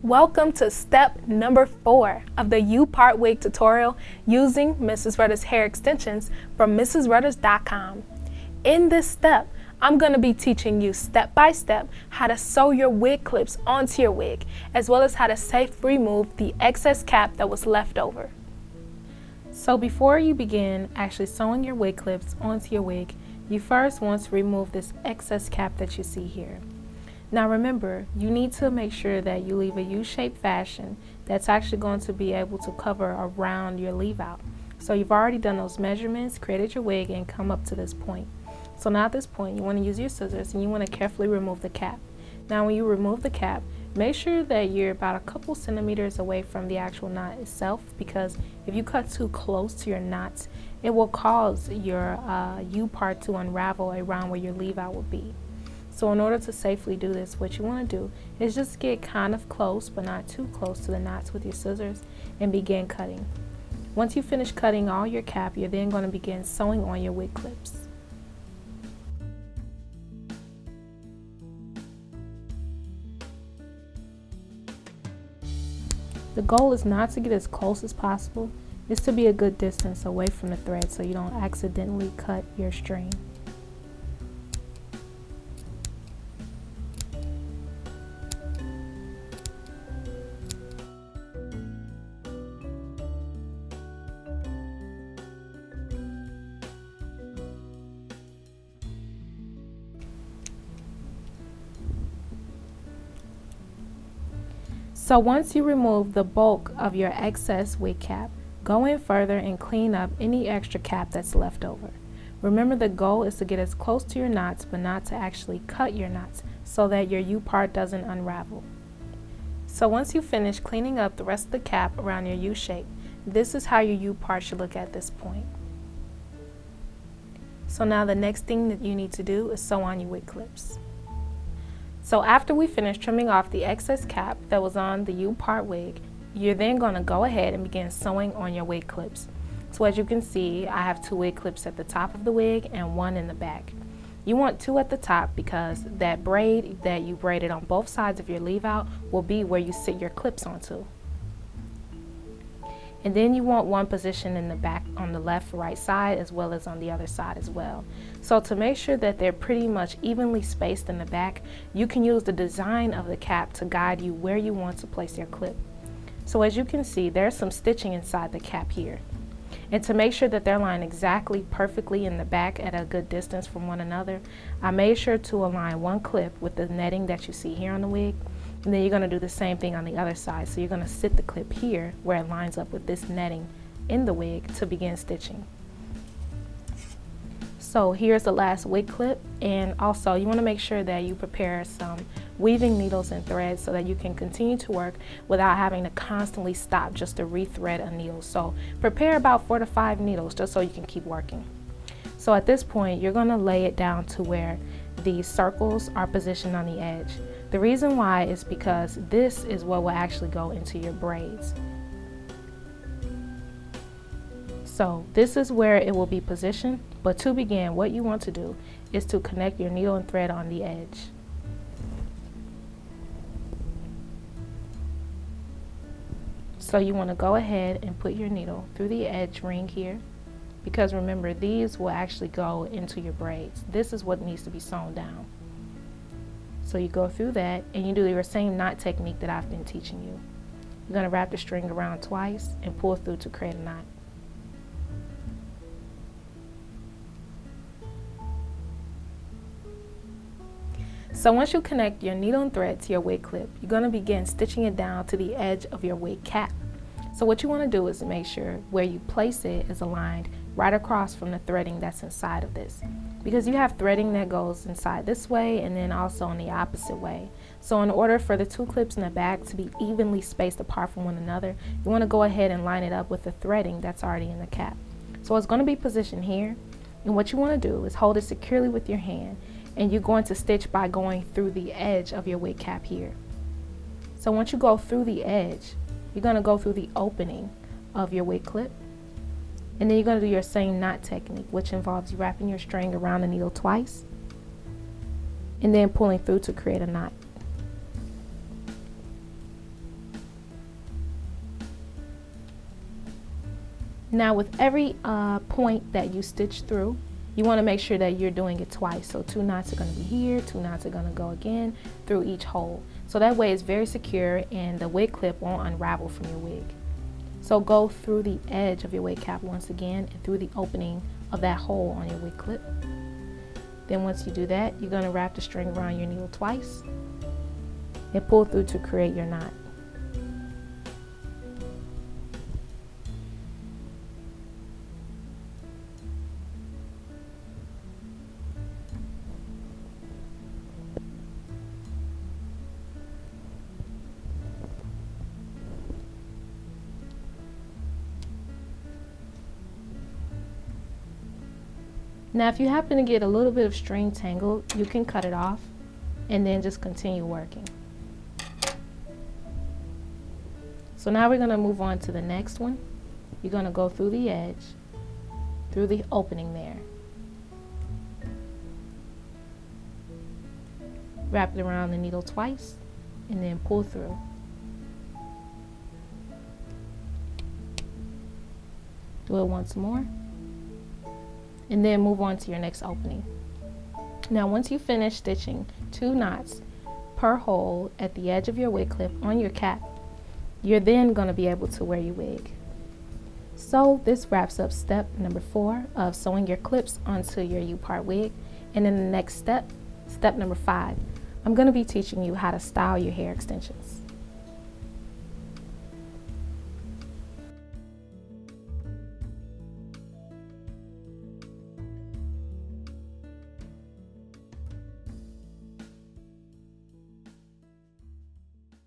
Welcome to step number 4 of the U Part Wig tutorial using Mrs. Rutter's hair extensions from mrsrutters.com. In this step, I'm going to be teaching you step by step how to sew your wig clips onto your wig, as well as how to safely remove the excess cap that was left over. So before you begin actually sewing your wig clips onto your wig, you first want to remove this excess cap that you see here. Now remember, you need to make sure that you leave a U-shaped fashion that's actually going to be able to cover around your leave out. So you've already done those measurements, created your wig, and come up to this point. So now at this point, you want to use your scissors and you want to carefully remove the cap. Now when you remove the cap, make sure that you're about a couple centimeters away from the actual knot itself, because if you cut too close to your knots, it will cause your U-part to unravel around where your leave out will be. So in order to safely do this, what you want to do is just get kind of close, but not too close to the knots with your scissors, and begin cutting. Once you finish cutting all your cap, you're then going to begin sewing on your wig clips. The goal is not to get as close as possible, it's to be a good distance away from the thread so you don't accidentally cut your string. So once you remove the bulk of your excess wig cap, go in further and clean up any extra cap that's left over. Remember, the goal is to get as close to your knots, but not to actually cut your knots so that your U-part doesn't unravel. So once you finish cleaning up the rest of the cap around your U shape, this is how your U-part should look at this point. So now the next thing that you need to do is sew on your wig clips. So after we finish trimming off the excess cap that was on the U Part wig, you're then going to go ahead and begin sewing on your wig clips. So as you can see, I have 2 wig clips at the top of the wig and 1 in the back. You want 2 at the top because that braid that you braided on both sides of your leave out will be where you sit your clips onto. And then you want 1 position in the back on the left, right side, as well as on the other side as well. So to make sure that they're pretty much evenly spaced in the back, you can use the design of the cap to guide you where you want to place your clip. So as you can see, there's some stitching inside the cap here. And to make sure that they're lined exactly perfectly in the back at a good distance from one another, I made sure to align 1 clip with the netting that you see here on the wig. And then you're going to do the same thing on the other side. So you're going to sit the clip here where it lines up with this netting in the wig to begin stitching. So here's the last wig clip, and also you want to make sure that you prepare some weaving needles and threads so that you can continue to work without having to constantly stop just to rethread a needle. So prepare about 4 to 5 needles just so you can keep working. So at this point, you're going to lay it down to where the circles are positioned on the edge. The reason why is because this is what will actually go into your braids. So this is where it will be positioned, but to begin, what you want to do is to connect your needle and thread on the edge. So you want to go ahead and put your needle through the edge ring here, because remember, these will actually go into your braids. This is what needs to be sewn down. So you go through that and you do your same knot technique that I've been teaching you. You're going to wrap the string around twice and pull through to create a knot. So once you connect your needle and thread to your wig clip, you're going to begin stitching it down to the edge of your wig cap. So what you want to do is make sure where you place it is aligned right across from the threading that's inside of this, because you have threading that goes inside this way and then also in the opposite way. So in order for the 2 clips in the back to be evenly spaced apart from one another, you want to go ahead and line it up with the threading that's already in the cap. So it's going to be positioned here, and what you want to do is hold it securely with your hand, and you're going to stitch by going through the edge of your wig cap here. So once you go through the edge, you're going to go through the opening of your wig clip, and then you're going to do your same knot technique, which involves you wrapping your string around the needle twice and then pulling through to create a knot. Now with every point that you stitch through, you want to make sure that you're doing it twice. So 2 knots are going to be here, 2 knots are going to go again through each hole. So that way it's very secure and the wig clip won't unravel from your wig. So go through the edge of your wig cap once again and through the opening of that hole on your wig clip. Then once you do that, you're going to wrap the string around your needle twice and pull through to create your knot. Now if you happen to get a little bit of string tangled, you can cut it off and then just continue working. So now we're going to move on to the next one. You're going to go through the edge, through the opening there. Wrap it around the needle twice and then pull through. Do it once more. And then move on to your next opening. Now once you finish stitching 2 knots per hole at the edge of your wig clip on your cap, you're then going to be able to wear your wig. So this wraps up step number 4 of sewing your clips onto your U Part wig. And in the next step, step number 5, I'm going to be teaching you how to style your hair extensions.